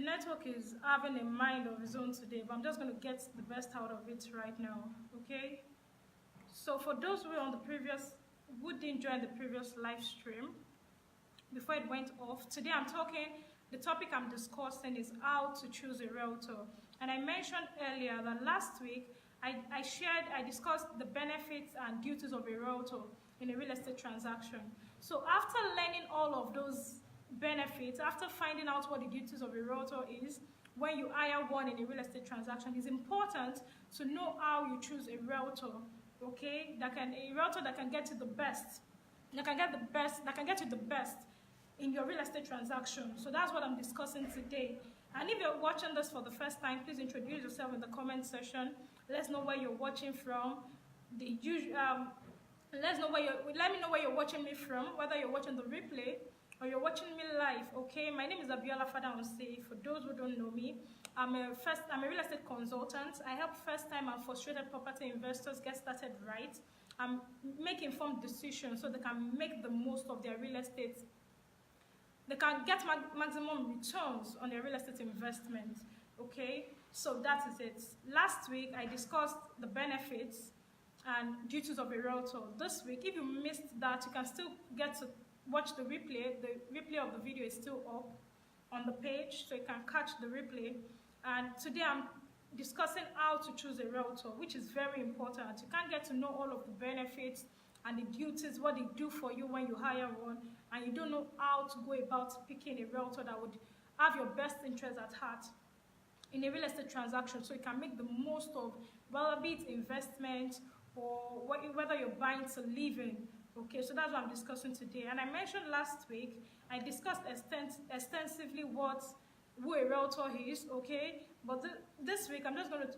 network is having a mind of its own today, but I'm just going to get the best out of it right now, okay? So for those who didn't join the previous live stream, before it went off, today the topic I'm discussing is how to choose a realtor. And I mentioned earlier that last week, I discussed the benefits and duties of a realtor in a real estate transaction. So after learning all of those benefits, after finding out what the duties of a realtor is, when you hire one in a real estate transaction, it's important to know how you choose a realtor, okay? A realtor that can get you the best, that can get you the best in your real estate transaction. So that's what I'm discussing today. And if you're watching this for the first time, please introduce yourself in the comment section. Let's know where you're watching from. Let me know where you're watching me from, whether you're watching the replay or you're watching me live, okay? My name is Abiola Fadaonse. For those who don't know me, I'm a real estate consultant. I help first-time and frustrated property investors get started right and make informed decisions so they can make the most of their real estate. They can get maximum returns on their real estate investment, okay? So that is it. Last week, I discussed the benefits and duties of a realtor. This week, if you missed that, you can still get to watch the replay. The replay of the video is still up on the page, so you can catch the replay. And today I'm discussing how to choose a realtor, which is very important. You can't get to know all of the benefits and the duties, what they do for you when you hire one, and you don't know how to go about picking a realtor that would have your best interest at heart in a real estate transaction, so you can make the most of, whether be it investment or whether you're buying to live in. Okay, so that's what I'm discussing today. And I mentioned last week, I discussed extensively who a realtor is, okay? But this week, I'm just going to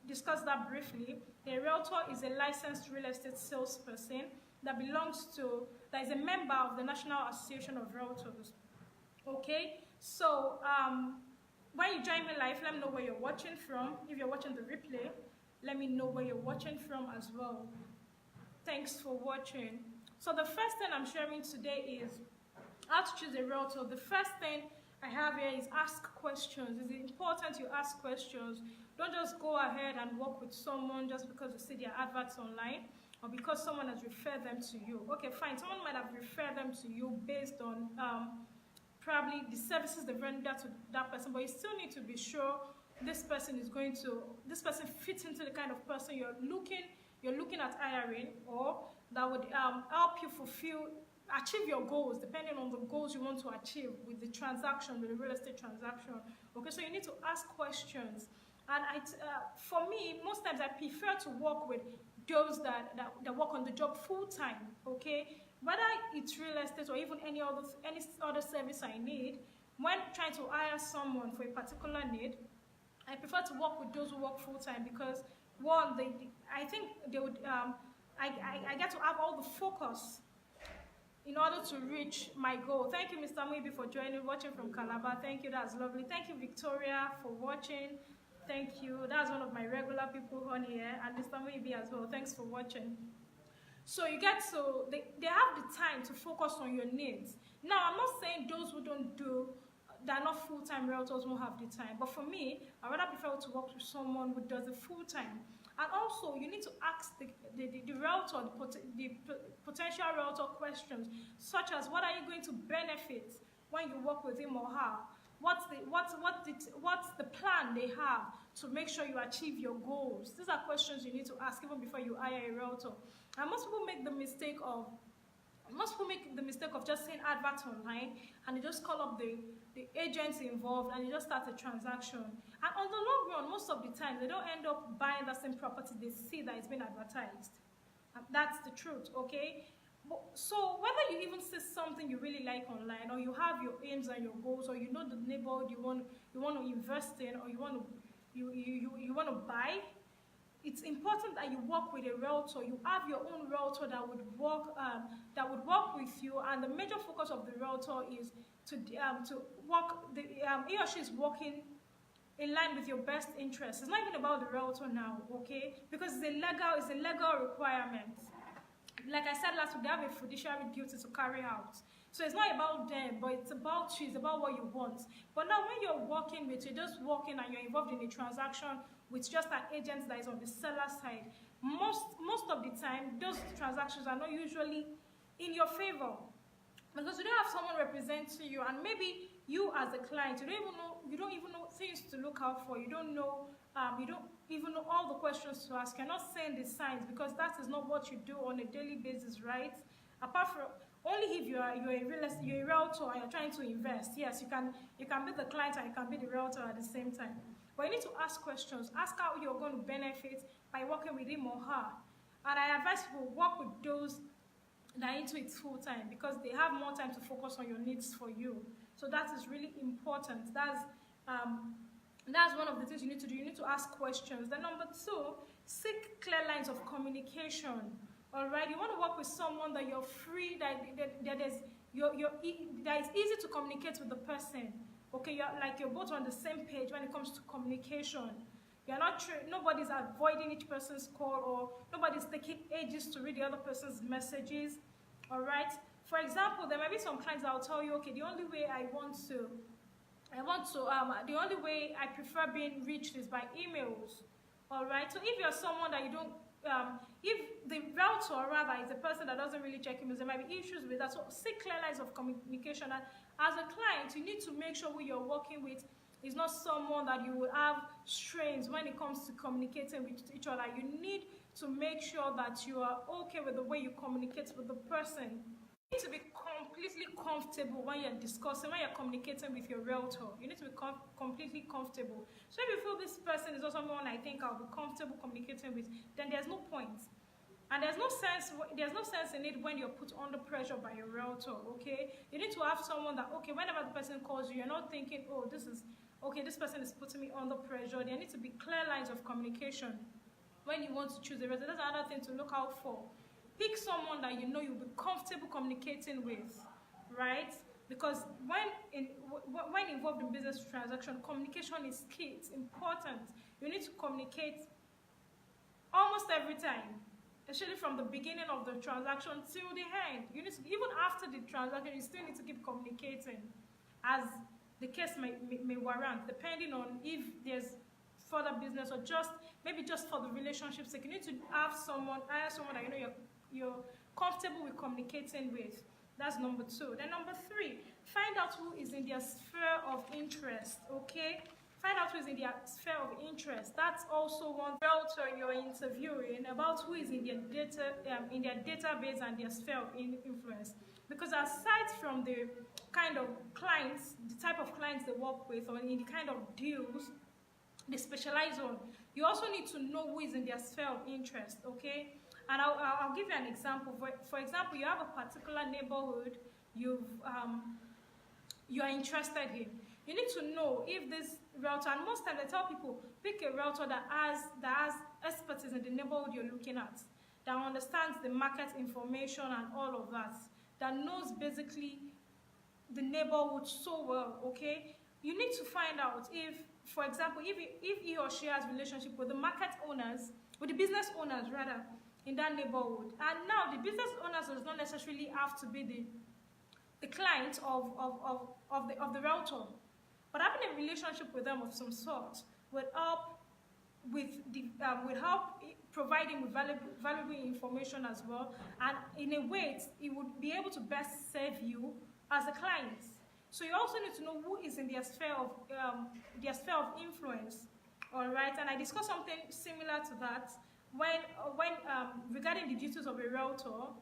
discuss that briefly. A realtor is a licensed real estate salesperson that is a member of the National Association of Realtors, okay? So when you join me live, let me know where you're watching from. If you're watching the replay, let me know where you're watching from as well. Thanks for watching. So the first thing I'm sharing today is how to choose a realtor. The first thing I have here is ask questions. It's important you ask questions. Don't just go ahead and work with someone just because you see their adverts online or because someone has referred them to you. Okay, fine. Someone might have referred them to you based on probably the services they've rendered to that person, but you still need to be sure this person fits into the kind of person you're looking at hiring, or that would help you achieve your goals, depending on the goals you want to achieve with the transaction, with the real estate transaction. Okay, so you need to ask questions. And for me, most times I prefer to work with those that work on the job full-time, okay? Whether it's real estate or even any other service I need, when trying to hire someone for a particular need, I prefer to work with those who work full-time because, one, I think they would, I get to have all the focus in order to reach my goal. Thank you, Mr. Muibi, for watching from Calabar. Thank you, that's lovely. Thank you, Victoria, for watching. Thank you. That's one of my regular people on here, and Mr. Muibi as well. Thanks for watching. So they have the time to focus on your needs. Now, I'm not saying those who they're not full-time realtors won't have the time, but for me, I rather prefer to work with someone who does it full-time. And also, you need to ask the realtor, the potential realtor questions, such as what are you going to benefit when you work with him or her? What's the plan they have to make sure you achieve your goals? These are questions you need to ask even before you hire a realtor. And most people make the mistake of just saying adverts online and they just call up the agents involved and they just start a transaction. And on the long run, most of the time, they don't end up buying the same property they see that it's been advertised. And that's the truth, okay? So whether you even see something you really like online, or you have your aims and your goals, or you know the neighborhood you want to invest in, or you want to buy, it's important that you work with a realtor. You have your own realtor that would work with you, and the major focus of the realtor is to work. He or she is working in line with your best interests. It's not even about the realtor now, okay? Because it's a legal requirement. Like I said last week, they have a fiduciary duty to carry out. So it's not about them, but it's about you, it's about what you want. But now when you're working with, you're just working and you're involved in a transaction with just an agent that is on the seller side, most of the time, those transactions are not usually in your favor. Because you don't have someone representing you, and maybe you as a client, you don't even know things to look out for. You don't know all the questions to ask. You're not saying the signs, because that is not what you do on a daily basis, right? Apart from only if you're a realtor and you're trying to invest. Yes, you can be the client and you can be the realtor at the same time. But you need to ask questions. Ask how you're going to benefit by working with him or her. And I advise people work with those that are into it full time, because they have more time to focus on your needs for you. So that is really important. That's one of the things you need to do. You need to ask questions. Then number two, seek clear lines of communication. All right, you want to work with someone that you're free, that is easy to communicate with the person. Okay, you're both on the same page when it comes to communication. Nobody's avoiding each person's call, or nobody's taking ages to read the other person's messages. All right. For example, there might be some clients that will tell you, okay, the only way the only way I prefer being reached is by emails. All right. So if you're someone that you don't, if the realtor rather is a person that doesn't really check emails, there might be issues with that. So seek clear lines of communication. And as a client, you need to make sure who you're working with is not someone that you will have strains when it comes to communicating with each other. You need to make sure that you are okay with the way you communicate with the person. You need to be completely comfortable when you're communicating with your realtor. You need to be completely comfortable. So if you feel this person is not someone I think I'll be comfortable communicating with, then there's no point. And there's no sense in it when you're put under pressure by your realtor, okay? You need to have someone that, okay, whenever the person calls you, you're not thinking, oh, this person is putting me under pressure. There need to be clear lines of communication when you want to choose a realtor. That's another thing to look out for. Pick someone that you know you'll be comfortable communicating with, right? Because when involved in business transaction, communication is key. It's important. You need to communicate almost every time, especially from the beginning of the transaction till the end. You need to, even after the transaction, you still need to keep communicating, as the case may warrant, depending on if there's further business or maybe just for the relationship's sake. You need to hire someone that you know you're comfortable with communicating with. That's number two. Then number three, find out who is in their sphere of interest, okay? Find out who is in their sphere of interest. That's also one realtor you're interviewing about, who is in their database and their sphere of influence. Because aside from the kind of clients, the type of clients they work with, or in the kind of deals they specialize on, you also need to know who is in their sphere of interest, okay? And I'll give you an example. For example, you have a particular neighborhood you are interested in. You need to know if this realtor, and most times I tell people, pick a realtor that has expertise in the neighborhood you're looking at, that understands the market information and all of that knows basically the neighborhood so well, okay? You need to find out if, for example, if he or she has relationship with the business owners rather, in that neighborhood. And now the business owners does not necessarily have to be the client of the realtor, but having a relationship with them of some sort would help providing with valuable information as well, and in a way it would be able to best serve you as a client. So you also need to know who is in their sphere of influence. All right, and I discussed something similar to that when regarding the duties of a realtor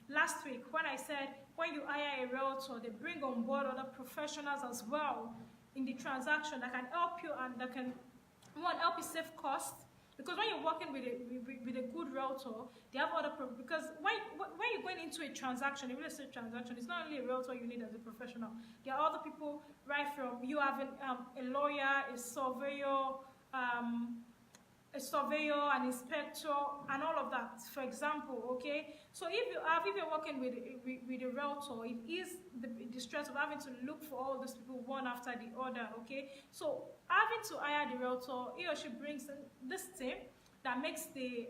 last week, when I said when you hire a realtor, they bring on board other professionals as well in the transaction that can help you and that can help you save costs. Because when you're working with a good realtor, they have other because when you're going into a transaction, a real estate transaction, it's not only a realtor you need as a professional. There are other people, right from you having a lawyer, a surveyor, an inspector, and all of that, for example, okay? So if you're working with a realtor, it is the stress of having to look for all those people one after the other, okay? So having to hire the realtor, he or she brings this team that makes the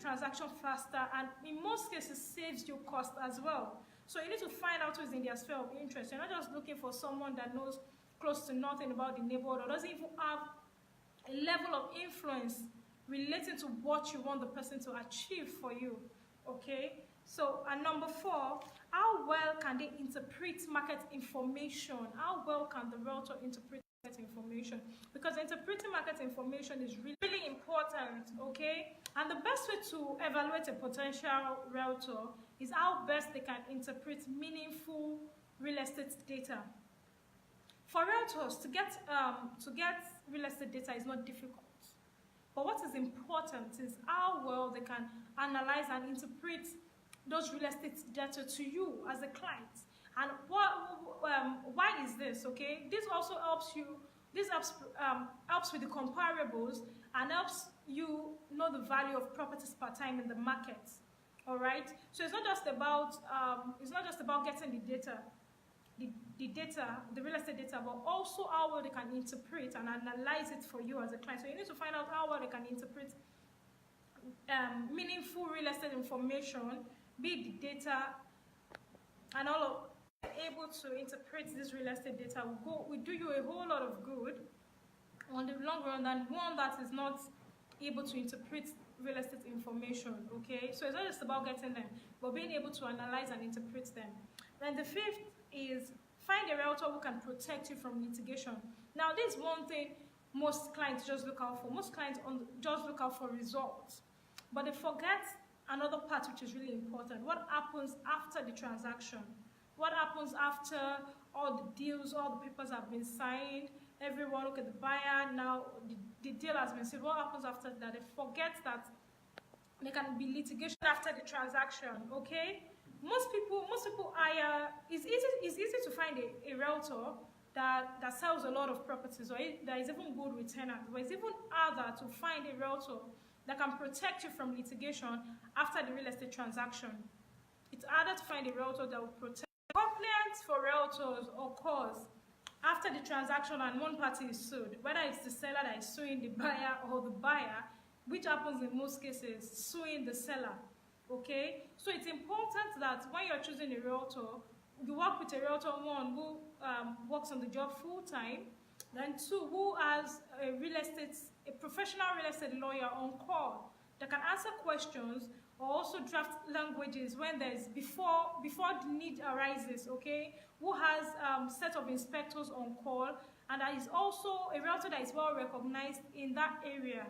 transaction faster, and in most cases saves you cost as well. So you need to find out who's in their sphere of interest. You're not just looking for someone that knows close to nothing about the neighborhood or doesn't even have a level of influence relating to what you want the person to achieve for you, okay? So, and number 4, how well can they interpret market information? How well can the realtor interpret market information? Because interpreting market information is really, really important, okay? And the best way to evaluate a potential realtor is how best they can interpret meaningful real estate data. For realtors, to get real estate data is not difficult. But what is important is how well they can analyze and interpret those real estate data to you as a client. And why is this, okay? This also helps you, this helps with the comparables and helps you know the value of properties per time in the market, all right? So it's not just about getting the data, the real estate data, but also how well they can interpret and analyze it for you as a client. So you need to find out how well they can interpret meaningful real estate information, be it the data, and all of able to interpret this real estate data will do you a whole lot of good on the long run than one that is not able to interpret real estate information, okay? So it's not just about getting them, but being able to analyze and interpret them. Then the 5th is find a realtor who can protect you from litigation. Now, this is one thing most clients just look out for. Most clients just look out for results, but they forget another part which is really important. What happens after the transaction? What happens after all the deals, all the papers have been signed, everyone, okay, the buyer, now the deal has been sealed. What happens after that? They forget that there can be litigation after the transaction, okay? Most people hire, it's easy to find a realtor that sells a lot of properties or that is even good with tenants, but it's even harder to find a realtor that can protect you from litigation after the real estate transaction. It's harder to find a realtor that will protect. Complaints for realtors occurs after the transaction and one party is sued, whether it's the seller that is suing the buyer or the buyer, which happens in most cases, suing the seller, okay? So it's important that when you're choosing a realtor, you work with a realtor, one, who works on the job full-time, then 2, who has a professional real estate lawyer on call that can answer questions or also draft languages when there's before the need arises, okay? Who has set of inspectors on call, and that is also a realtor that is well recognized in that area,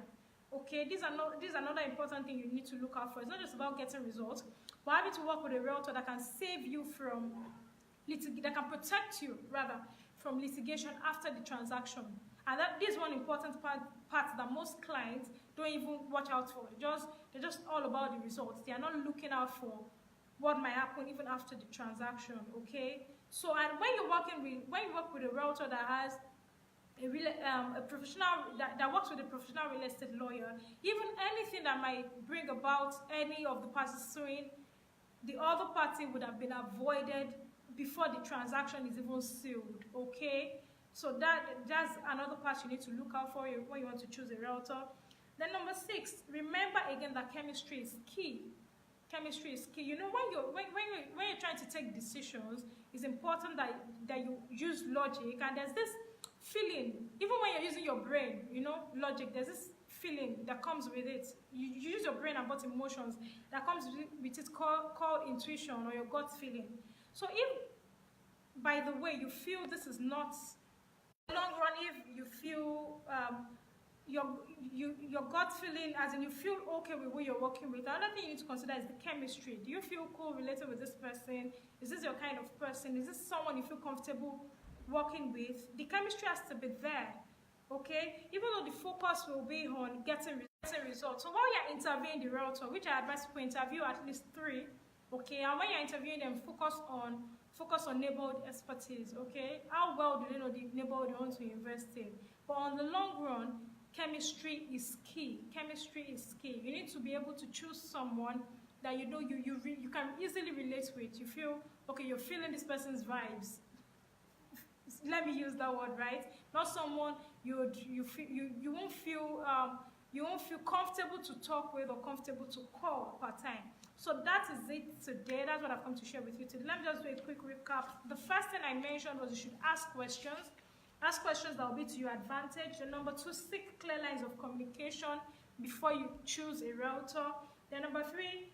okay? This is another important thing you need to look out for. It's not just about getting results, but having to work with a realtor that can save you from that can protect you rather from litigation after the transaction. And this is one important part that most clients don't even watch out for. They're just all about the results. They are not looking out for what might happen even after the transaction, okay? So, and when you work with a realtor that has a professional that works with a professional real estate lawyer, even anything that might bring about any of the parties suing, the other party would have been avoided before the transaction is even sealed, okay? So that's another part you need to look out for when you want to choose a realtor. Then number 6, remember again that chemistry is key. Chemistry is key. You know, when you're trying to take decisions, it's important that you use logic, and there's this feeling, even when you're using your brain, you know, logic, there's this feeling that comes with it. You use your brain about emotions that comes with it called intuition or your gut feeling. So if, by the way, you feel this is not, in the long run, if you feel your gut feeling, as in you feel okay with who you're working with, another thing you need to consider is the chemistry. Do you feel cool related with this person? Is this your kind of person? Is this someone you feel comfortable working with? The chemistry has to be there, okay? Even though the focus will be on getting results. So while you're interviewing the realtor, which I advise people interview at least 3, okay? And when you're interviewing them, focus on neighborhood expertise, okay? How well do they know the neighborhood you want to invest in? But on the long run, chemistry is key. Chemistry is key. You need to be able to choose someone that you know you can easily relate with. You feel, okay, you're feeling this person's vibes. Let me use that word, right? Not someone you won't feel you won't feel comfortable to talk with or comfortable to call per time. So that is it today. That's what I've come to share with you today. Let me just do a quick recap. The first thing I mentioned was you should ask questions. Ask questions that will be to your advantage. And number 2, seek clear lines of communication before you choose a realtor. Then number 3,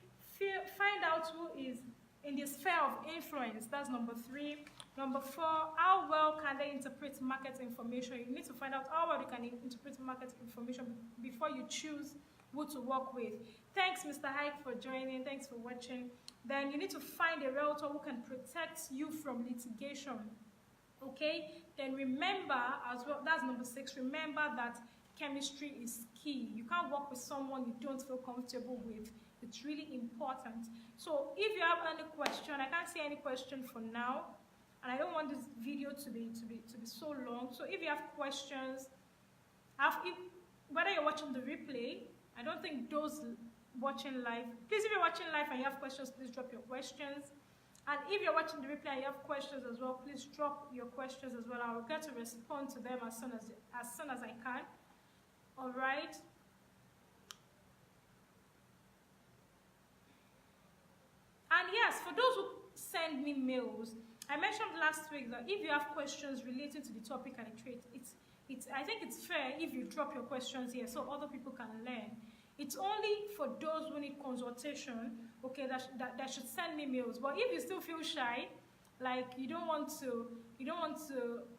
find out who is in the sphere of influence. That's number 3. Number 4, how well can they interpret market information? You need to find out how well you can interpret market information before you choose who to work with. Thanks, Mr. Hike, for joining. Thanks for watching. Then you need to find a realtor who can protect you from litigation. Okay? Then remember as well, that's number 6, remember that chemistry is key. You can't work with someone you don't feel comfortable with. It's really important. So if you have any question, I can't see any question for now, and I don't want this video to be so long. So if you have questions, whether you're watching the replay, I don't think those watching live, please, if you're watching live and you have questions, please drop your questions. And if you're watching the replay and you have questions as well, please drop your questions as well. I will get to respond to them as soon as I can. All right. And yes, for those who send me mails, I mentioned last week that if you have questions relating to the topic I treat, I think it's fair if you drop your questions here so other people can learn. It's only for those who need consultation, okay, that should send me mails. But if you still feel shy, like you don't want to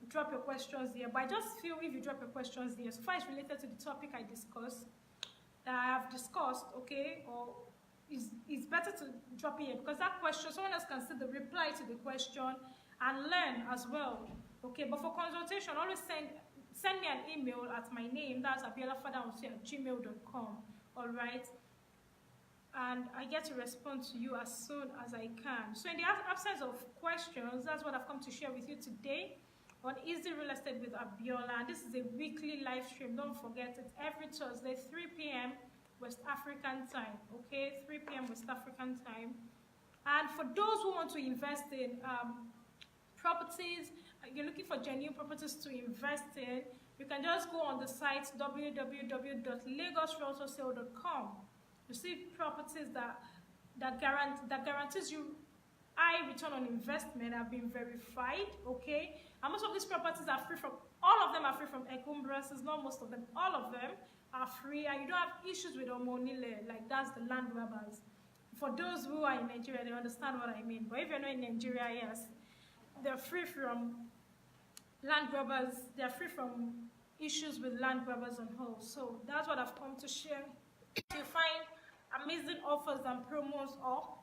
drop your questions here, but I just feel if you drop your questions here, so far it's related to the topic I have discussed, okay, or it's better to drop it here, because that question, someone else can see the reply to the question and learn as well, okay. But for consultation, always send me an email at my name, that's abiolafadansi@gmail.com, all right, and I get to respond to you as soon as I can. So in the absence of questions, that's what I've come to share with you today on Easy Real Estate with Abiola. And this is a weekly live stream. Don't forget, it's every Thursday, 3 p.m. West African time, okay, 3 p.m. West African time. And for those who want to invest in properties, you're looking for genuine properties to invest in, you can just go on the site www.lagosrealtorsale.com. You see properties that guarantees you high return on investment have been verified, okay? And most of these properties are free from, all of them are free from encumbrances, not most of them, all of them are free, and you don't have issues with omonile, like that's the land grabbers. For those who are in Nigeria, they understand what I mean. But if you're not in Nigeria, yes, they're free from land grabbers, they're free from issues with land grabbers on whole. So that's what I've come to share. You find amazing offers and promos or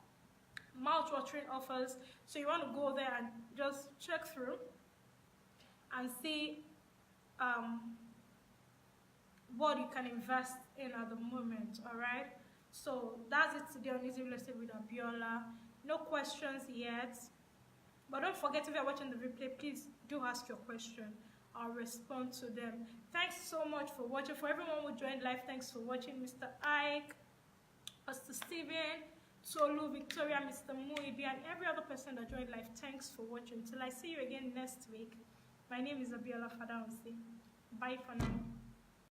mouth-watering offers, so you want to go there and just check through and see what you can invest in at the moment. All right, so that's it today on Easy Real Estate with Abiola. No questions yet, but don't forget, if you're watching the replay, please do ask your question. I'll respond to them. Thanks so much for watching. For everyone who joined live, thanks for watching. Mr. Ike, Pastor Steven, Tolu, Victoria, Mr. Muibi, and every other person that joined live, thanks for watching. Till I see you again next week. My name is Abiola Fadansi. Bye for now.